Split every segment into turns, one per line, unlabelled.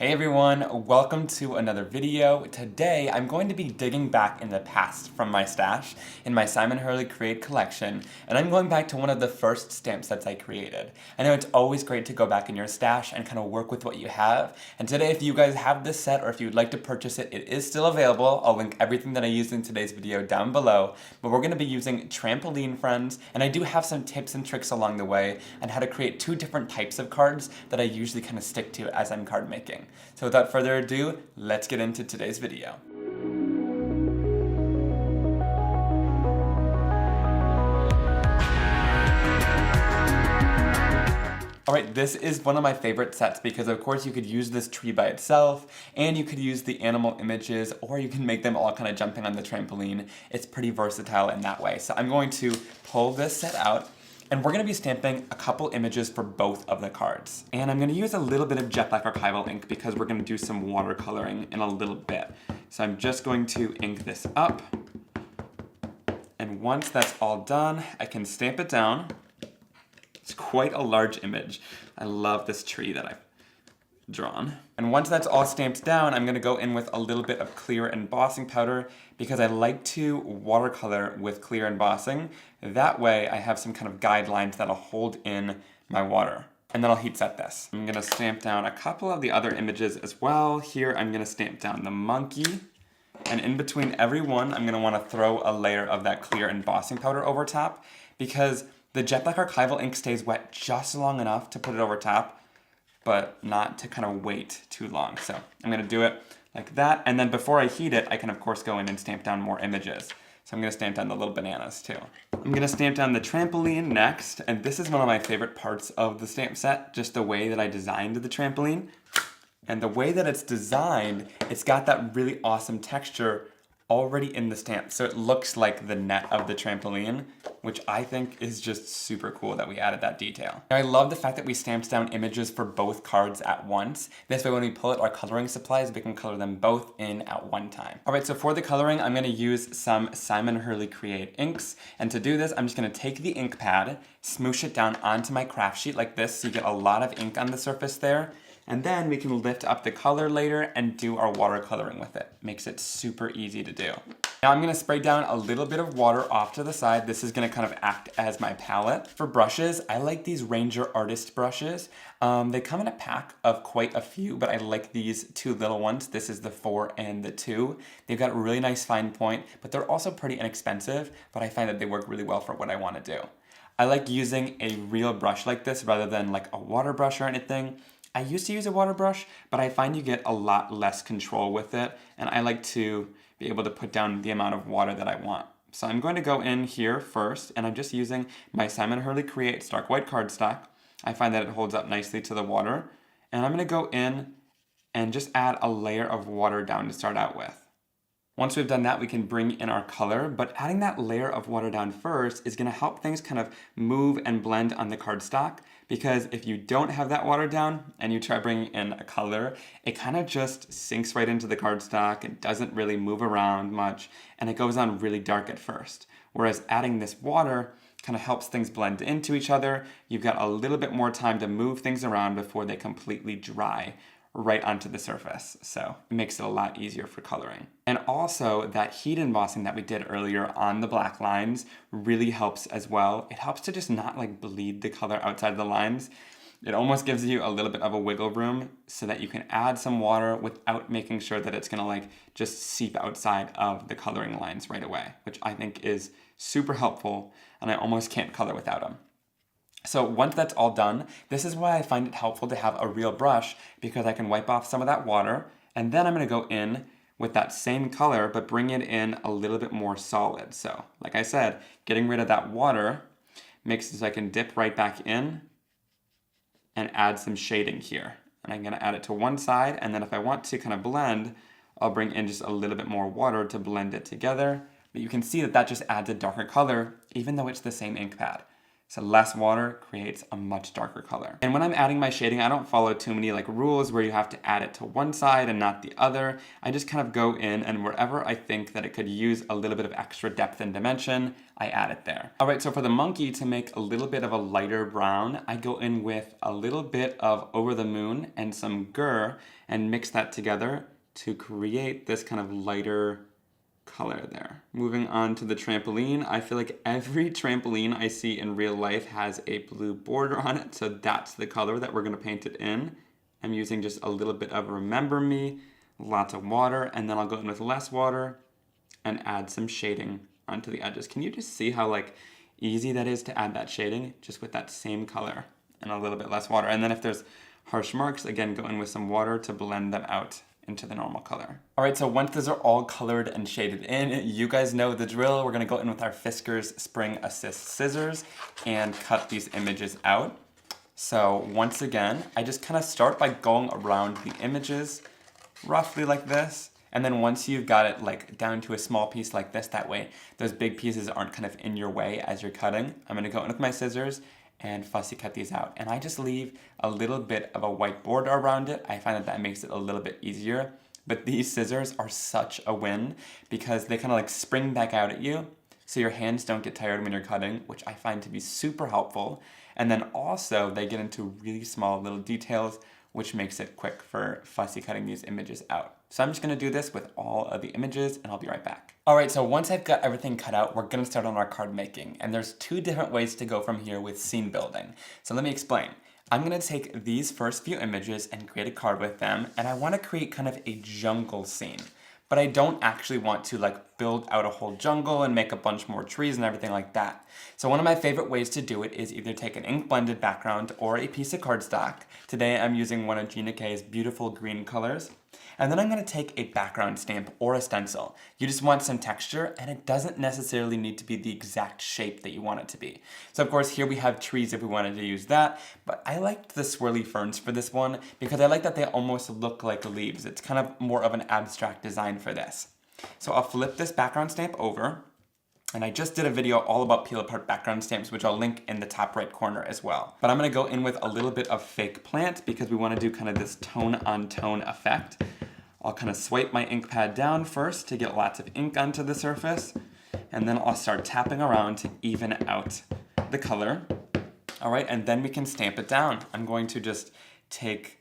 Hey everyone, welcome to another video. Today I'm going to be digging back in the past from my stash in my Simon Hurley Create collection, and I'm going back to one of the first stamp sets I created. I know it's always great to go back in your stash and kind of work with what you have, and today if you guys have this set or if you'd like to purchase it, it is still available. I'll link everything that I used in today's video down below, but we're going to be using Trampoline, friends, and I do have some tips and tricks along the way on how to create two different types of cards that I usually kind of stick to as I'm card making. So without further ado, let's get into today's video. Alright, this is one of my favorite sets because of course you could use this tree by itself, and you could use the animal images, or you can make them all kind of jumping on the trampoline. It's pretty versatile in that way. So I'm going to pull this set out, and we're going to be stamping a couple images for both of the cards. And I'm going to use a little bit of jet black archival ink because we're going to do some watercoloring in a little bit. So I'm just going to ink this up. And once that's all done, I can stamp it down. It's quite a large image. I love this tree that I've drawn. And once that's all stamped down, I'm going to go in with a little bit of clear embossing powder because I like to watercolor with clear embossing. That way I have some kind of guidelines that'll hold in my water. And then I'll heat set this. I'm going to stamp down a couple of the other images as well. Here I'm going to stamp down the monkey. And in between every one, I'm going to want to throw a layer of that clear embossing powder over top because the jet black archival ink stays wet just long enough to put it over top, but not to kind of wait too long. So I'm going to do it like that, and then before I heat it, I can of course go in and stamp down more images. So I'm going to stamp down the little bananas too. I'm going to stamp down the trampoline next, and this is one of my favorite parts of the stamp set, just the way that I designed the trampoline. And the way that it's designed, it's got that really awesome texture already in the stamp, so it looks like the net of the trampoline, which I think is just super cool that we added that detail. Now, I love the fact that we stamped down images for both cards at once. This way when we pull out our coloring supplies, we can color them both in at one time. Alright, so for the coloring, I'm going to use some Simon Hurley Create inks, and to do this, I'm just going to take the ink pad, smoosh it down onto my craft sheet like this, so you get a lot of ink on the surface there. And then we can lift up the color later and do our watercoloring with it. Makes it super easy to do. Now I'm going to spray down a little bit of water off to the side. This is going to kind of act as my palette. For brushes, I like these Ranger Artist brushes. They come in a pack of quite a few, but I like these two little ones. This is the 4 and the 2. They've got a really nice fine point, but they're also pretty inexpensive, but I find that they work really well for what I want to do. I like using a real brush like this rather than like a water brush or anything. I used to use a water brush, but I find you get a lot less control with it, and I like to be able to put down the amount of water that I want. So I'm going to go in here first, and I'm just using my Simon Hurley Create Stark White Cardstock. I find that it holds up nicely to the water, and I'm going to go in and just add a layer of water down to start out with. Once we've done that, we can bring in our color, but adding that layer of water down first is going to help things kind of move and blend on the cardstock, because if you don't have that water down and you try bringing in a color, it kind of just sinks right into the cardstock and doesn't really move around much, and it goes on really dark at first. Whereas adding this water kind of helps things blend into each other. You've got a little bit more time to move things around before they completely dry right onto the surface, so it makes it a lot easier for coloring. And also, that heat embossing that we did earlier on the black lines really helps as well. It helps to just not like bleed the color outside the lines. It almost gives you a little bit of a wiggle room so that you can add some water without making sure that it's gonna like just seep outside of the coloring lines right away, which I think is super helpful, and I almost can't color without them. So once that's all done, this is why I find it helpful to have a real brush, because I can wipe off some of that water, and then I'm going to go in with that same color, but bring it in a little bit more solid. So, like I said, getting rid of that water makes it so I can dip right back in and add some shading here. And I'm going to add it to one side, and then if I want to kind of blend, I'll bring in just a little bit more water to blend it together. But you can see that that just adds a darker color, even though it's the same ink pad. So less water creates a much darker color. And when I'm adding my shading, I don't follow too many like rules where you have to add it to one side and not the other. I just kind of go in, and wherever I think that it could use a little bit of extra depth and dimension, I add it there. All right, so for the monkey, to make a little bit of a lighter brown, I go in with a little bit of Over the Moon and some Gur and mix that together to create this kind of lighter color there. Moving on to the trampoline, I feel like every trampoline I see in real life has a blue border on it, so that's the color that we're going to paint it in. I'm using just a little bit of Remember Me, lots of water, and then I'll go in with less water and add some shading onto the edges. Can you just see how like easy that is to add that shading just with that same color and a little bit less water? And then if there's harsh marks, again, go in with some water to blend them out into the normal color. All right, so once those are all colored and shaded in, you guys know the drill. We're gonna go in with our Fiskars Spring Assist scissors and cut these images out. So once again, I just kind of start by going around the images roughly like this. And then once you've got it like down to a small piece like this, that way those big pieces aren't kind of in your way as you're cutting. I'm gonna go in with my scissors and fussy cut these out. And I just leave a little bit of a white border around it. I find that that makes it a little bit easier. But these scissors are such a win because they kind of like spring back out at you, so your hands don't get tired when you're cutting, which I find to be super helpful. And then also they get into really small little details, which makes it quick for fussy cutting these images out. So I'm just gonna do this with all of the images and I'll be right back. All right, so once I've got everything cut out, we're gonna start on our card making. And there's two different ways to go from here with scene building. So let me explain. I'm gonna take these first few images and create a card with them, and I wanna create kind of a jungle scene. But I don't actually want to like build out a whole jungle and make a bunch more trees and everything like that. So one of my favorite ways to do it is either take an ink blended background or a piece of cardstock. Today I'm using one of Gina K's beautiful green colors. And then I'm gonna take a background stamp or a stencil. You just want some texture, and it doesn't necessarily need to be the exact shape that you want it to be. So of course here we have trees if we wanted to use that, but I liked the swirly ferns for this one because I like that they almost look like leaves. It's kind of more of an abstract design for this. So I'll flip this background stamp over, and I just did a video all about peel apart background stamps, which I'll link in the top right corner as well. But I'm gonna go in with a little bit of fake plant because we wanna do kind of this tone on tone effect. I'll kind of swipe my ink pad down first to get lots of ink onto the surface, and then I'll start tapping around to even out the color. All right, and then we can stamp it down. I'm going to just take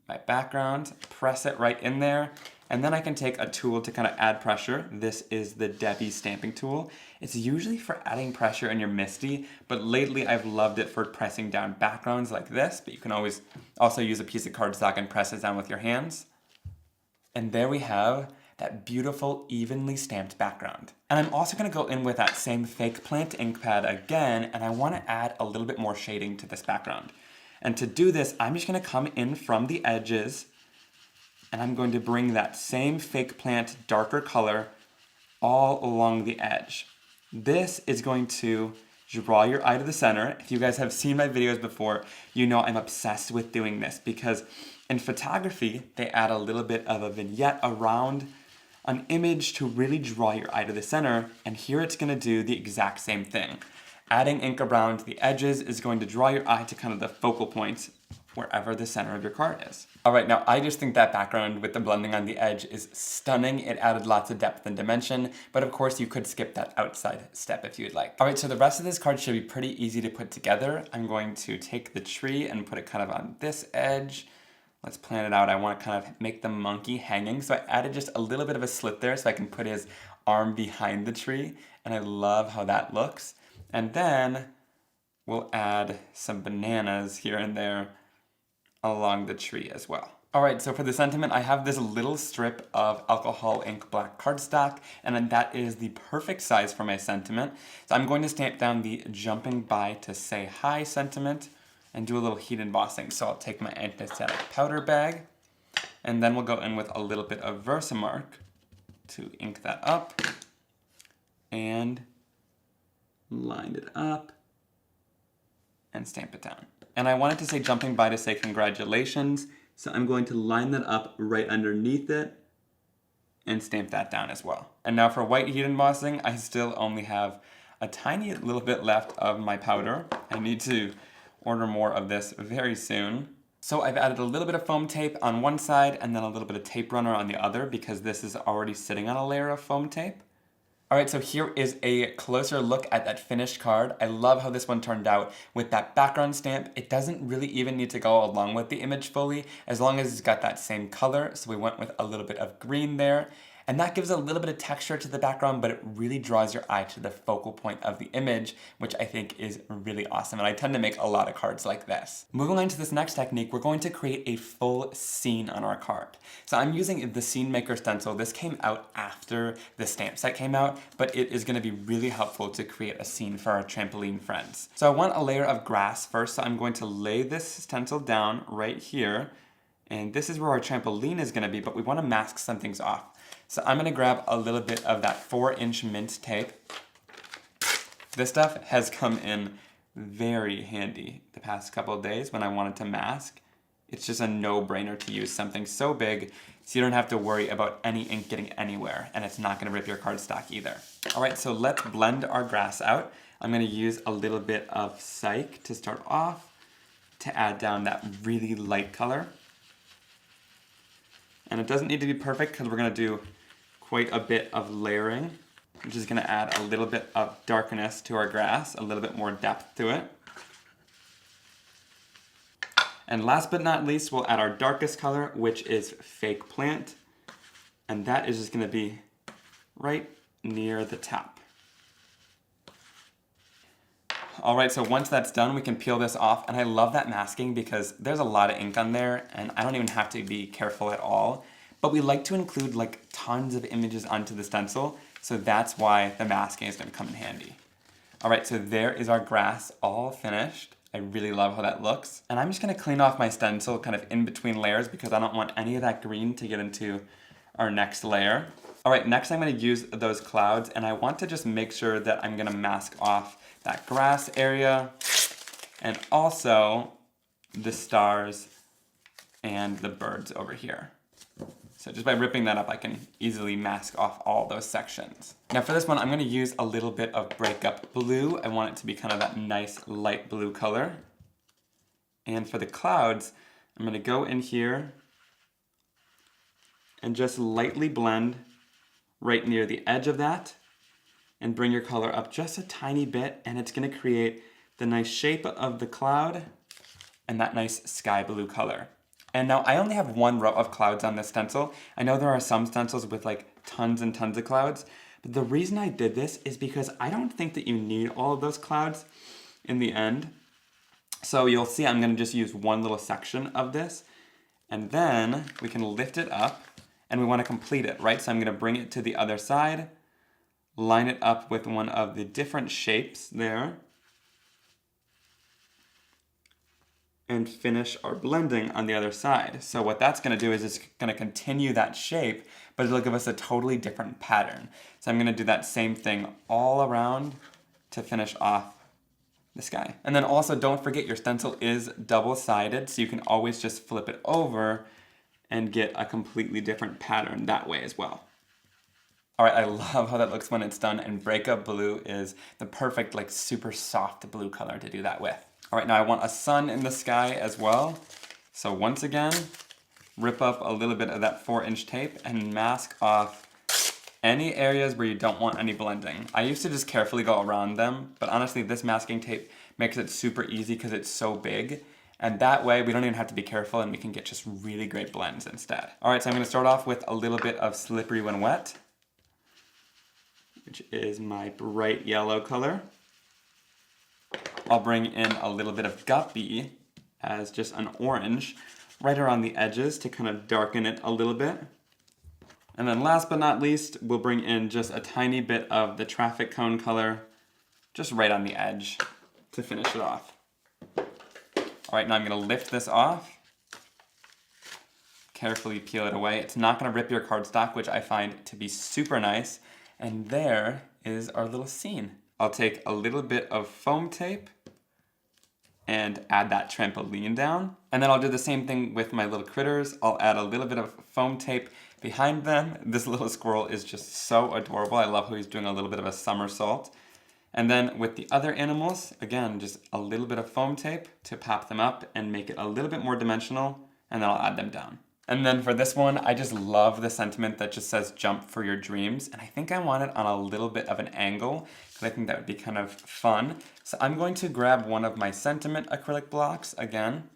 my background, press it right in there, and then I can take a tool to kind of add pressure. This is the Debbie stamping tool. It's usually for adding pressure in your MISTI, but lately I've loved it for pressing down backgrounds like this, but you can always also use a piece of cardstock and press it down with your hands. And there we have that beautiful, evenly stamped background. And I'm also gonna go in with that same fake plant ink pad again, and I wanna add a little bit more shading to this background. And to do this, I'm just gonna come in from the edges, and I'm going to bring that same fake plant darker color all along the edge. This is going to draw your eye to the center. If you guys have seen my videos before, you know I'm obsessed with doing this because in photography, they add a little bit of a vignette around an image to really draw your eye to the center, and here it's gonna do the exact same thing. Adding ink around the edges is going to draw your eye to kind of the focal point wherever the center of your card is. All right, now I just think that background with the blending on the edge is stunning. It added lots of depth and dimension, but of course you could skip that outside step if you'd like. All right, so the rest of this card should be pretty easy to put together. I'm going to take the tree and put it kind of on this edge. Let's plan it out. I want to kind of make the monkey hanging, so I added just a little bit of a slit there so I can put his arm behind the tree, and I love how that looks. And then we'll add some bananas here and there along the tree as well. All right, so for the sentiment, I have this little strip of alcohol ink black cardstock, and then that is the perfect size for my sentiment. So I'm going to stamp down the jumping by to say hi sentiment and do a little heat embossing. So I'll take my anti-static powder bag, and then we'll go in with a little bit of Versamark to ink that up, and line it up, and stamp it down. And I wanted to say jumping by to say congratulations, so I'm going to line that up right underneath it and stamp that down as well. And now for white heat embossing, I still only have a tiny little bit left of my powder. I need to order more of this very soon. So I've added a little bit of foam tape on one side and then a little bit of tape runner on the other because this is already sitting on a layer of foam tape. Alright, so here is a closer look at that finished card. I love how this one turned out with that background stamp. It doesn't really even need to go along with the image fully, as long as it's got that same color. So we went with a little bit of green there. And that gives a little bit of texture to the background, but it really draws your eye to the focal point of the image, which I think is really awesome. And I tend to make a lot of cards like this. Moving on to this next technique, we're going to create a full scene on our card. So I'm using the Scene Maker stencil. This came out after the stamp set came out, but it is gonna be really helpful to create a scene for our trampoline friends. So I want a layer of grass first, so I'm going to lay this stencil down right here. And this is where our trampoline is gonna be, but we wanna mask some things off. So I'm gonna grab a little bit of that 4-inch mint tape. This stuff has come in very handy the past couple of days when I wanted to mask. It's just a no-brainer to use something so big so you don't have to worry about any ink getting anywhere, and it's not gonna rip your cardstock either. All right, so let's blend our grass out. I'm gonna use a little bit of Psych to start off to add down that really light color. And it doesn't need to be perfect because we're gonna do quite a bit of layering, which is gonna add a little bit of darkness to our grass, a little bit more depth to it. And last but not least, we'll add our darkest color, which is Fake Plant. And that is just gonna be right near the top. All right, so once that's done, we can peel this off. And I love that masking because there's a lot of ink on there and I don't even have to be careful at all. But we like to include like tons of images onto the stencil, so that's why the masking is gonna come in handy. All right, so there is our grass all finished. I really love how that looks. And I'm just gonna clean off my stencil kind of in between layers because I don't want any of that green to get into our next layer. All right, next I'm gonna use those clouds and I want to just make sure that I'm gonna mask off that grass area and also the stars and the birds over here. So just by ripping that up, I can easily mask off all those sections. Now for this one, I'm gonna use a little bit of Breakup Blue. I want it to be kind of that nice light blue color. And for the clouds, I'm gonna go in here and just lightly blend right near the edge of that and bring your color up just a tiny bit, and it's gonna create the nice shape of the cloud and that nice sky blue color. And now I only have one row of clouds on this stencil. I know there are some stencils with like tons and tons of clouds, but the reason I did this is because I don't think that you need all of those clouds in the end. So you'll see I'm gonna just use one little section of this, and then we can lift it up and we wanna complete it, right? So I'm gonna bring it to the other side, line it up with one of the different shapes there, and finish our blending on the other side. So what that's gonna do is it's gonna continue that shape, but it'll give us a totally different pattern. So I'm gonna do that same thing all around to finish off the sky. And then also don't forget your stencil is double-sided, so you can always just flip it over and get a completely different pattern that way as well. All right, I love how that looks when it's done, and Breakup Blue is the perfect, like super soft blue color to do that with. All right, now I want a sun in the sky as well. So once again, rip up a little bit of that 4-inch tape and mask off any areas where you don't want any blending. I used to just carefully go around them, but honestly, this masking tape makes it super easy because it's so big. And that way, we don't even have to be careful and we can get just really great blends instead. All right, so I'm gonna start off with a little bit of Slippery When Wet, which is my bright yellow color. I'll bring in a little bit of Guppy as just an orange right around the edges to kind of darken it a little bit. And then last but not least, we'll bring in just a tiny bit of the traffic cone color just right on the edge to finish it off. All right, now I'm gonna lift this off, carefully peel it away. It's not gonna rip your cardstock, which I find to be super nice. And there is our little scene. I'll take a little bit of foam tape and add that trampoline down. And then I'll do the same thing with my little critters. I'll add a little bit of foam tape behind them. This little squirrel is just so adorable. I love how he's doing a little bit of a somersault. And then with the other animals, again, just a little bit of foam tape to pop them up and make it a little bit more dimensional, and then I'll add them down. And then for this one, I just love the sentiment that just says jump for your dreams. And I think I want it on a little bit of an angle because I think that would be kind of fun. So I'm going to grab one of my sentiment acrylic blocks again.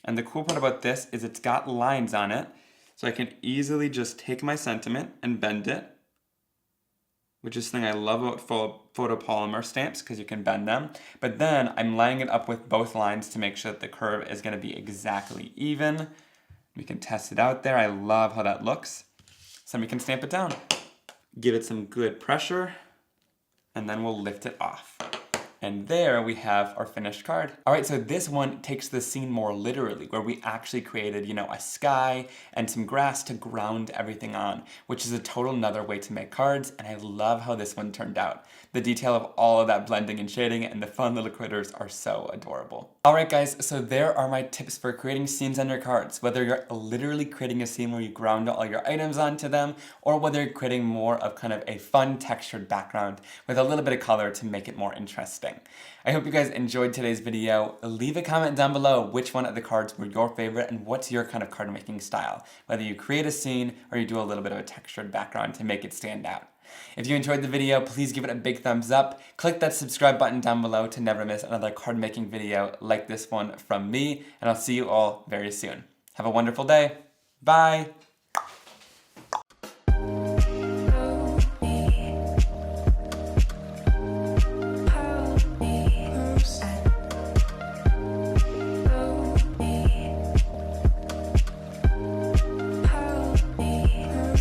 And the cool part about this is it's got lines on it. So I can easily just take my sentiment and bend it, which is the thing I love about photopolymer stamps because you can bend them. But then I'm lining it up with both lines to make sure that the curve is going to be exactly even. We can test it out there. I love how that looks. So we can stamp it down. Give it some good pressure, and then we'll lift it off. And there we have our finished card. All right, so this one takes the scene more literally, where we actually created, a sky and some grass to ground everything on, which is a total another way to make cards, and I love how this one turned out. The detail of all of that blending and shading and the fun little critters are so adorable. All right, guys, so there are my tips for creating scenes on your cards, whether you're literally creating a scene where you ground all your items onto them, or whether you're creating more of kind of a fun textured background with a little bit of color to make it more interesting. I hope you guys enjoyed today's video. Leave a comment down below which one of the cards were your favorite and what's your kind of card making style, whether you create a scene or you do a little bit of a textured background to make it stand out. If you enjoyed the video, please give it a big thumbs up. Click that subscribe button down below to never miss another card making video like this one from me, and I'll see you all very soon. Have a wonderful day. Bye!